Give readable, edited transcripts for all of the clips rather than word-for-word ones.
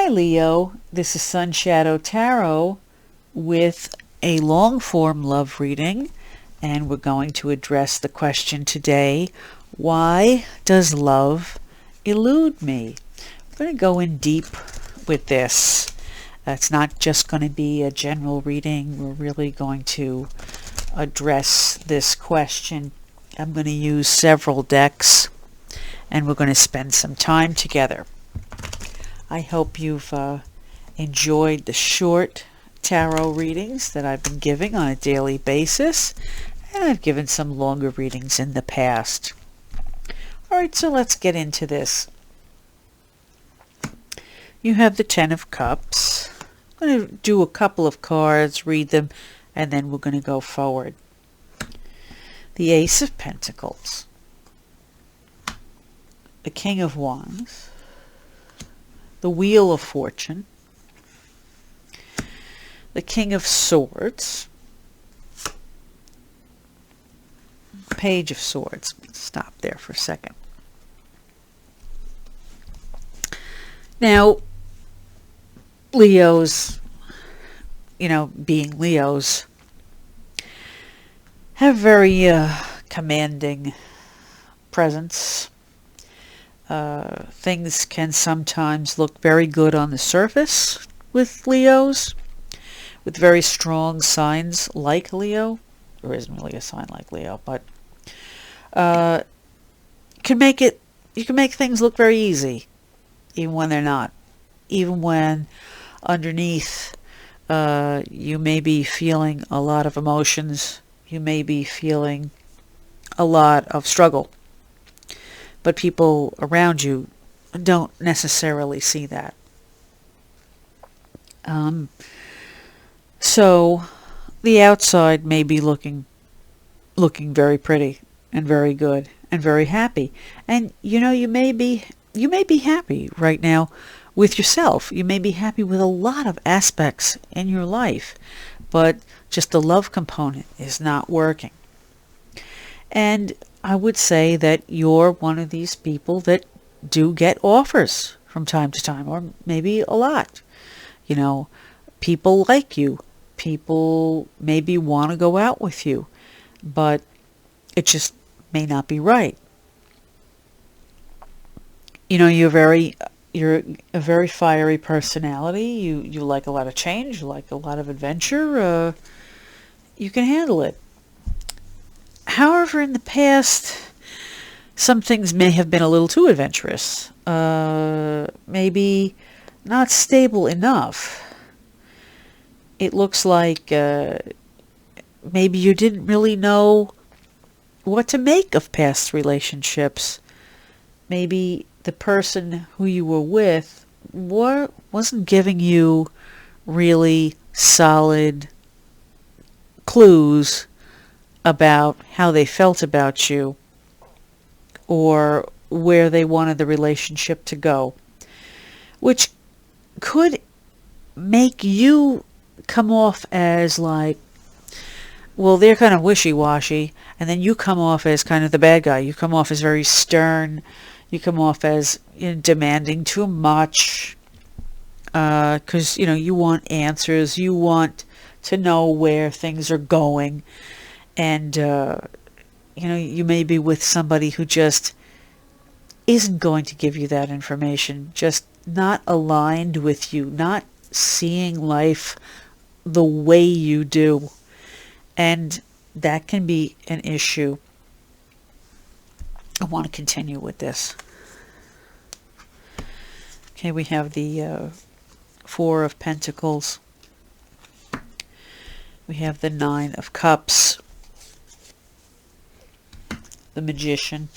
Hi Leo, this is Sunshadow Tarot with a long-form love reading, and we're going to address the question today, why does love elude me? We're going to go in deep with this. It's not just going to be a general reading. We're really going to address this question. I'm going to use several decks, and we're going to spend some time together. I hope you've enjoyed the short tarot readings that I've been giving on a daily basis, and I've given some longer readings in the past. Alright, so let's get into this. You have the Ten of Cups. I'm going to do a couple of cards, read them, and then we're going to go forward. The Ace of Pentacles. The King of Wands. The Wheel of Fortune, the King of Swords, Page of Swords. Stop there for a second. Now, Leos, being Leos, have very commanding presence. Things can sometimes look very good on the surface with Leos, with very strong signs like Leo. There isn't really a sign like Leo, but you can make things look very easy, even when they're not. Even when underneath you may be feeling a lot of emotions, you may be feeling a lot of struggle. But people around you don't necessarily see that. So the outside may be looking very pretty and very good and very happy. And you may be happy right now with yourself. You may be happy with a lot of aspects in your life, but just the love component is not working. And I would say that you're one of these people that do get offers from time to time, or maybe a lot. People like you. People maybe want to go out with you, but it just may not be right. You're a very fiery personality. You like a lot of change. You like a lot of adventure. You can handle it. However, in the past, some things may have been a little too adventurous. Maybe not stable enough. It looks like maybe you didn't really know what to make of past relationships. Maybe the person who you were with wasn't giving you really solid clues about how they felt about you or where they wanted the relationship to go, which could make you come off as like, well, they're kind of wishy-washy, and then you come off as kind of the bad guy. You come off as very stern. You come off as demanding too much because, you want answers. You want to know where things are going. And, you may be with somebody who just isn't going to give you that information, just not aligned with you, not seeing life the way you do. And that can be an issue. I want to continue with this. Okay, we have the Four of Pentacles. We have the Nine of Cups. The Magician,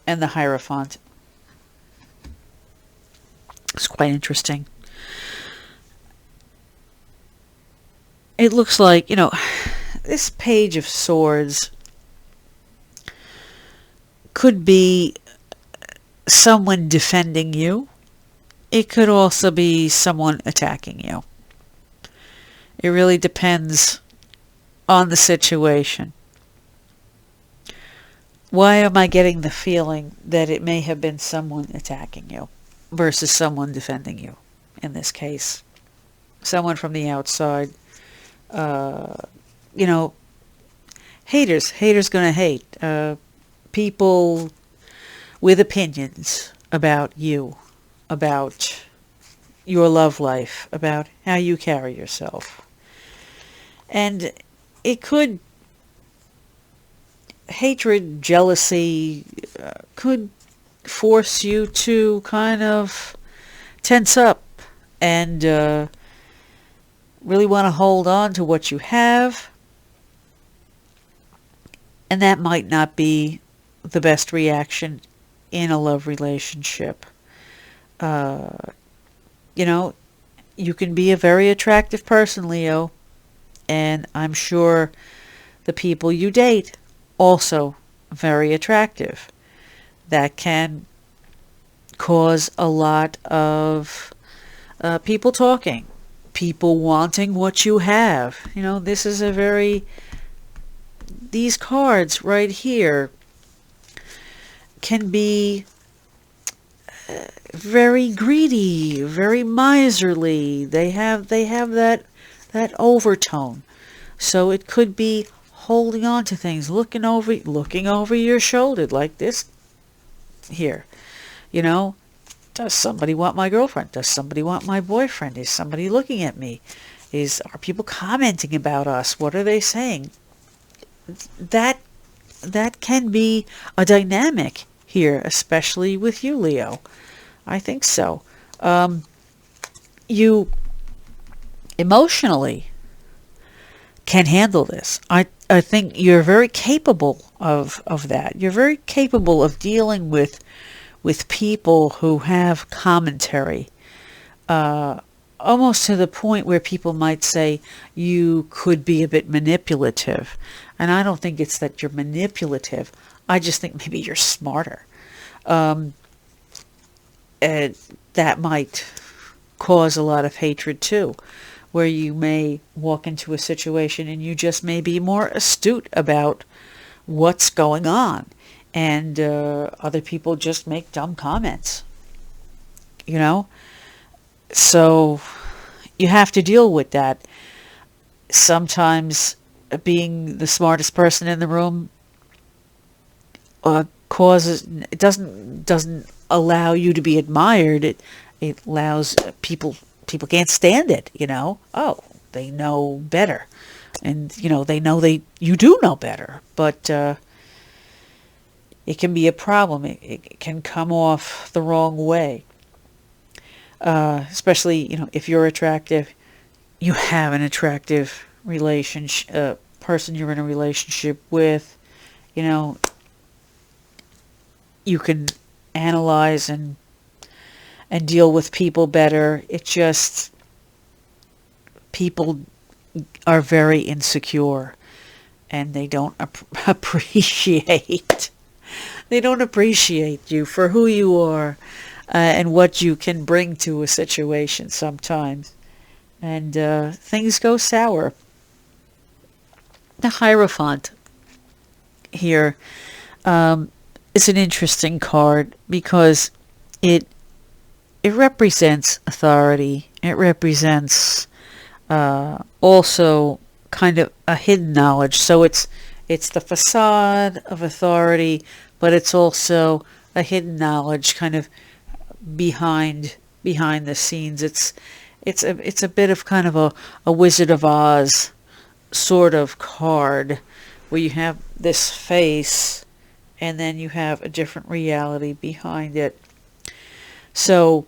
and the Hierophant. It's quite interesting. It looks like, this Page of Swords could be someone defending you. It could also be someone attacking you. It really depends on the situation. Why am I getting the feeling that it may have been someone attacking you? versus someone defending you. In this case, someone from the outside. You know, haters gonna hate. People with opinions about you, about your love life, about how you carry yourself. And it could, hatred, jealousy, could force you to kind of tense up and really want to hold on to what you have. And that might not be the best reaction in a love relationship. You know, you can be a very attractive person, Leo, and I'm sure the people you date also very attractive. That can cause a lot of people talking, people wanting what you have. You know, this is a very, these cards right here can be very greedy, very miserly. They have that overtone. So it could be holding on to things, looking over your shoulder like this here. You know, does somebody want my girlfriend? Does somebody want my boyfriend? Is somebody looking at me? Are people commenting about us? What are they saying? That can be a dynamic here, especially with you, Leo. I think so. You emotionally can handle this. I think you're very capable of that. You're very capable of dealing with people who have commentary. Almost to the point where people might say you could be a bit manipulative. And I don't think it's that you're manipulative. I just think maybe you're smarter. That might cause a lot of hatred too, where you may walk into a situation and you just may be more astute about what's going on, and other people just make dumb comments, you know? So you have to deal with that. Sometimes being the smartest person in the room it doesn't allow you to be admired. It allows people can't stand it, you know. Oh, they know better, and you know you do know better, but it can be a problem. It can come off the wrong way, especially if you're attractive, you have an attractive relationship, person you're in a relationship with, you can analyze and deal with people better. It just, people are very insecure, and they don't appreciate you for who you are, and what you can bring to a situation sometimes, and things go sour. The Hierophant here is an interesting card because it represents authority. It represents also kind of a hidden knowledge. So it's the facade of authority, but it's also a hidden knowledge kind of behind the scenes. It's a bit of kind of a Wizard of Oz sort of card, where you have this face and then you have a different reality behind it. So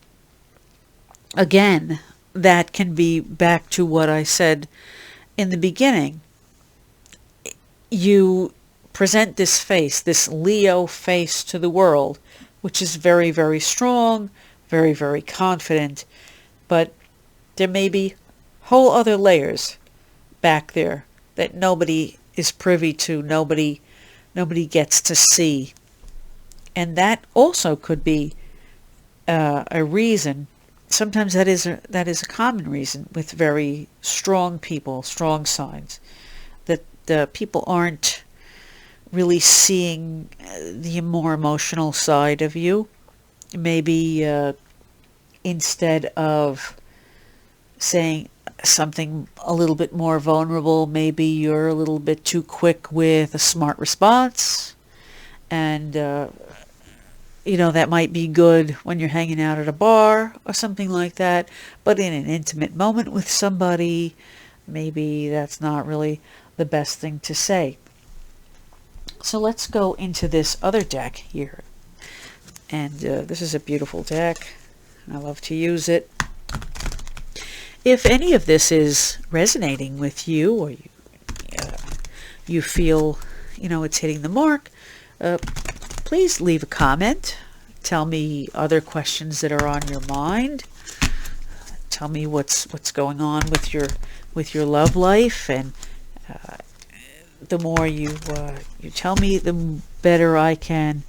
again, that can be back to what I said in the beginning. You present this face, this Leo face, to the world, which is very, very strong, very, very confident, but there may be whole other layers back there that nobody is privy to, nobody gets to see. And that also could be a reason. Sometimes that is a common reason with very strong people, strong signs, that people aren't really seeing the more emotional side of you. Maybe instead of saying something a little bit more vulnerable. Maybe you're a little bit too quick with a smart response, and that might be good when you're hanging out at a bar or something like that, but in an intimate moment with somebody, maybe that's not really the best thing to say. So let's go into this other deck here. And this is a beautiful deck. I love to use it. If any of this is resonating with you, or you feel, it's hitting the mark, please leave a comment. Tell me other questions that are on your mind. Tell me what's going on with your love life, and the more you tell me, the better I can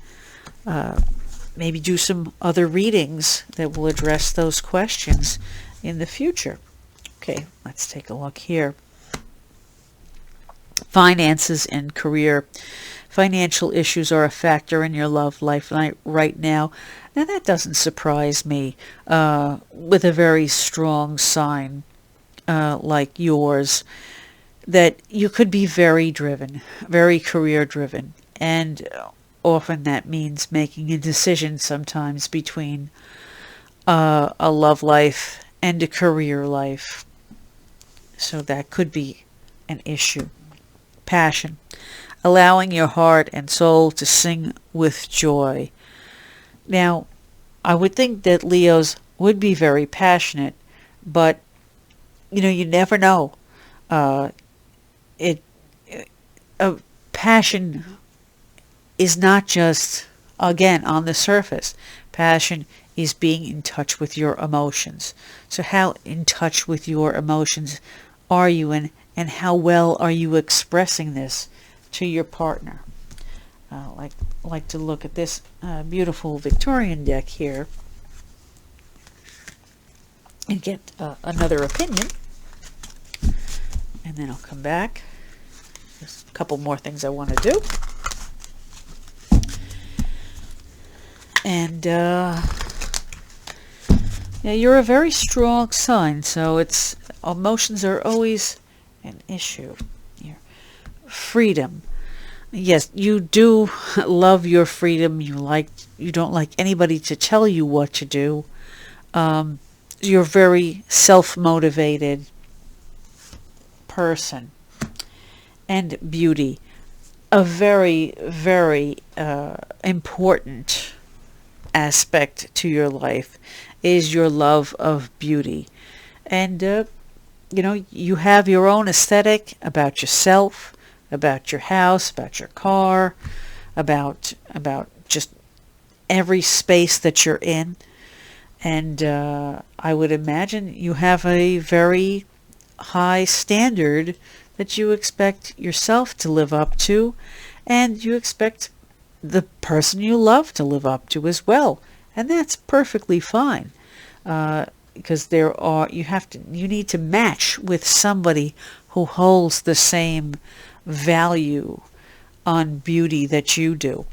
maybe do some other readings that will address those questions in the future. Okay, let's take a look here. Finances and career. Financial issues are a factor in your love life right now. Now, that doesn't surprise me with a very strong sign like yours, that you could be very driven, very career driven, and often that means making a decision sometimes between a love life and a career life. So that could be an issue. Passion. Allowing your heart and soul to sing with joy. Now, I would think that Leos would be very passionate, but you never know. Passion is not just, again, on the surface. Passion is being in touch with your emotions. So how in touch with your emotions are you, and how well are you expressing this to your partner? Like to look at this beautiful Victorian deck here and get another opinion, and then I'll come back. There's a couple more things I want to do. And yeah, you're a very strong sign, so emotions are always an issue here. Freedom. Yes, you do love your freedom. You don't like anybody to tell you what to do. You're a very self-motivated person. And beauty. A very, very important aspect to your life is your love of beauty. And you have your own aesthetic about yourself, about your house, about your car, about just every space that you're in. And I would imagine you have a very high standard that you expect yourself to live up to, and you expect the person you love to live up to as well. And that's perfectly fine, because you need to match with somebody who holds the same value on beauty that you do.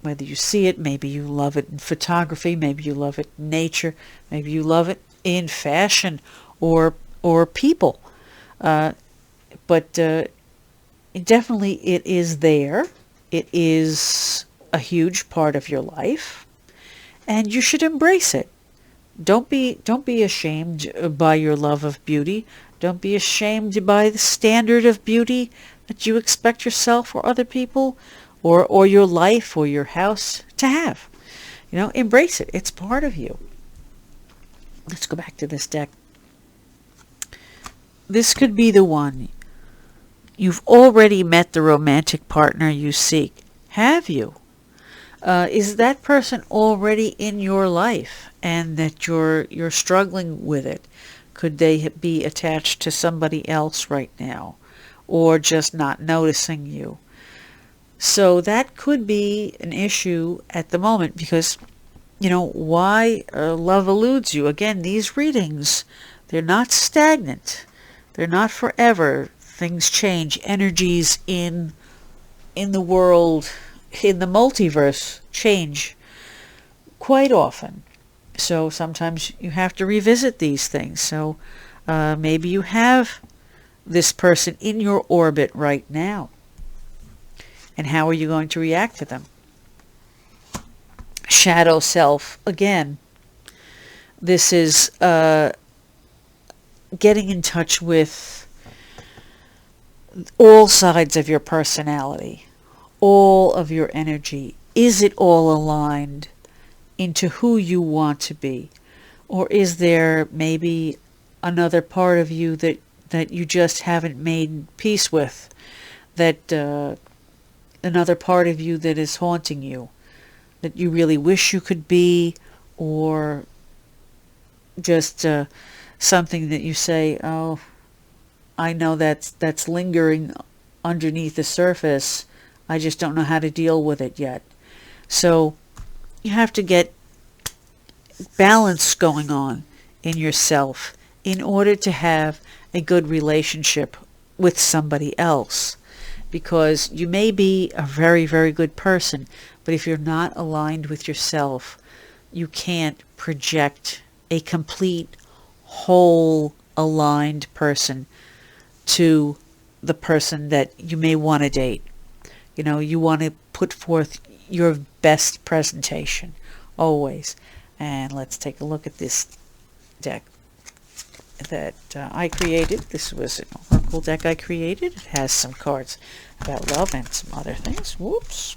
Whether you see it, maybe you love it in photography, maybe you love it in nature, maybe you love it in fashion or people. But definitely it is there. It is a huge part of your life, and you should embrace it. Don't be ashamed by your love of beauty. Don't be ashamed by the standard of beauty that you expect yourself or other people or your life or your house to have. Embrace it. It's part of you. Let's go back to this deck. This could be the one. You've already met the romantic partner you seek. Have you? Is that person already in your life, and that you're struggling with it? Could they be attached to somebody else right now, or just not noticing you? So that could be an issue at the moment, because why love eludes you. Again, these readings, they're not stagnant. They're not forever. Things change. Energies in the world, in the multiverse, change quite often. So sometimes you have to revisit these things. So maybe you have this person in your orbit right now. And how are you going to react to them? Shadow self, again, this is getting in touch with all sides of your personality, all of your energy. Is it all aligned into who you want to be? Or is there maybe another part of you that you just haven't made peace with? That another part of you that is haunting you, that you really wish you could be, or just something that you say, oh, I know that's lingering underneath the surface. I just don't know how to deal with it yet. So you have to get balance going on in yourself in order to have a good relationship with somebody else. Because you may be a very, very good person, but if you're not aligned with yourself, you can't project a complete, whole, aligned person to the person that you may want to date. You know, you want to put forth your best presentation, always. And let's take a look at this deck that I created. This was an oracle deck I created. It has some cards about love and some other things. Whoops.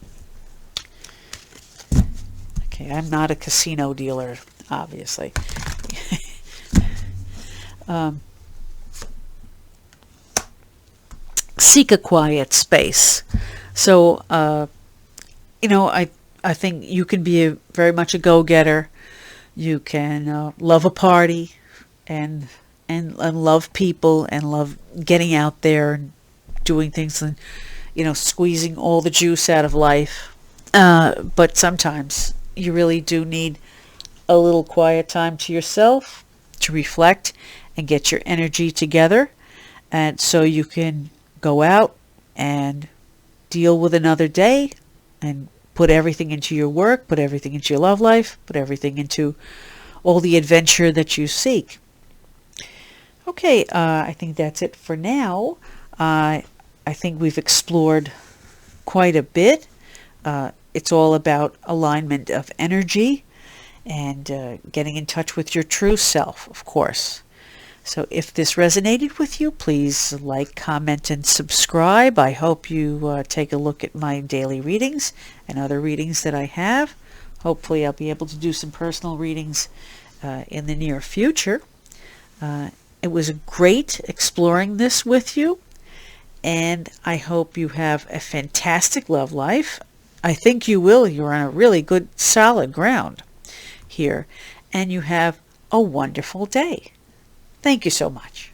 Okay, I'm not a casino dealer, obviously. Seek a quiet space. So, I think you can be very much a go-getter. You can love a party and love people and love getting out there and doing things and, squeezing all the juice out of life. But sometimes you really do need a little quiet time to yourself to reflect and get your energy together. And so you can go out and deal with another day and put everything into your work, put everything into your love life, put everything into all the adventure that you seek. Okay, I think that's it for now. I think we've explored quite a bit. It's all about alignment of energy and getting in touch with your true self, of course. So if this resonated with you, please like, comment, and subscribe. I hope you take a look at my daily readings and other readings that I have. Hopefully I'll be able to do some personal readings in the near future. It was great exploring this with you, and I hope you have a fantastic love life. I think you will. You're on a really good, solid ground here, and you have a wonderful day. Thank you so much.